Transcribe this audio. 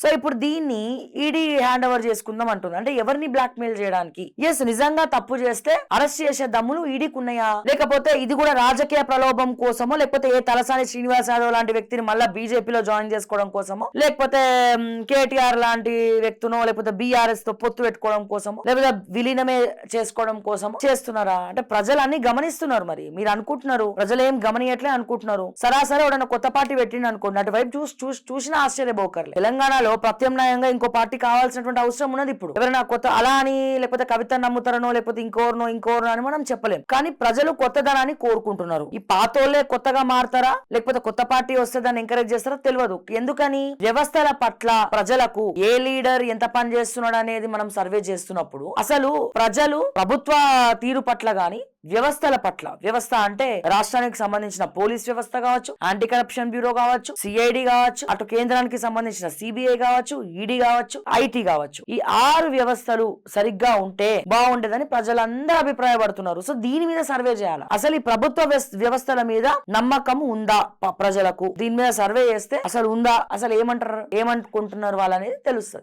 So ఇప్పుడు దీన్ని ED hand over చేసుకుందాం అంటుంది. అంటే ఎవరిని బ్లాక్ మెయిల్ చేయడానికి? ఎస్, నిజంగా తప్పు చేస్తే అరెస్ట్ చేసే దమ్ములు ఈడీకి ఉన్నాయా, లేకపోతే ఇది కూడా రాజకీయ ప్రలోభం కోసమో, లేకపోతే ఏ తలసాని శ్రీనివాస్ యాదవ్ లాంటి వ్యక్తిని మళ్ళీ బీజేపీలో జాయిన్ చేసుకోవడం కోసమో, లేకపోతే కేటీఆర్ లాంటి వ్యక్తినో, లేకపోతే బీఆర్ఎస్ తో పొత్తు పెట్టుకోవడం కోసమో, లేకపోతే విలీనమే చేసుకోవడం కోసమో చేస్తున్నారా? అంటే ప్రజలు అన్ని గమనిస్తున్నారు. మరి మీరు అనుకుంటున్నారు ప్రజలు ఏం గమనియట్లే అనుకుంటున్నారు. సరాసరి ఎవడన్నా కొత్త పార్టీ పెట్టింది అనుకోండి, అటువైపు చూసినా ఆశ్చర్యపోకర్లే. తెలంగాణలో ప్రత్యామ్నాయంగా ఇంకో పార్టీ కావాల్సినటువంటి అవసరం ఉన్నది. ఇప్పుడు ఎవరైనా కొత్త అలా అని, లేకపోతే కవిత నమ్ముతారనో, లేకపోతే ఇంకోరనో అని మనం చెప్పలేం. కానీ ప్రజలు కొత్తదనాన్ని కోరుకుంటున్నారు. ఈ పాతోళ్లే కొత్తగా మారతారా, లేకపోతే కొత్త పార్టీ వస్తే దాన్ని ఎంకరేజ్ చేస్తారో తెలియదు. ఎందుకని? వ్యవస్థల పట్ల ప్రజలకు ఏ లీడర్ ఎంత పని చేస్తున్నాడు అనేది మనం సర్వే చేస్తున్నప్పుడు అసలు ప్రజలు ప్రభుత్వ తీరు పట్ల గాని, వ్యవస్థల పట్ల, వ్యవస్థ అంటే రాష్ట్రానికి సంబంధించిన పోలీస్ వ్యవస్థ కావచ్చు, యాంటీ కరప్షన్ బ్యూరో కావచ్చు, సిఐడి కావచ్చు, అటు కేంద్రానికి సంబంధించిన సిబిఐ కావచ్చు, ఈడీ కావచ్చు, ఐటీ కావచ్చు, ఈ 6 వ్యవస్థలు సరిగ్గా ఉంటే బాగుండేదని ప్రజలందరూ అభిప్రాయపడుతున్నారు. సో దీని మీద సర్వే చేయాలి. అసలు ఈ ప్రభుత్వ వ్యవస్థల మీద నమ్మకం ఉందా ప్రజలకు? దీని మీద సర్వే చేస్తే అసలు ఉందా, అసలు ఏమంటారు, ఏమనుకుంటున్నారు వాళ్ళనేది తెలుస్తుంది.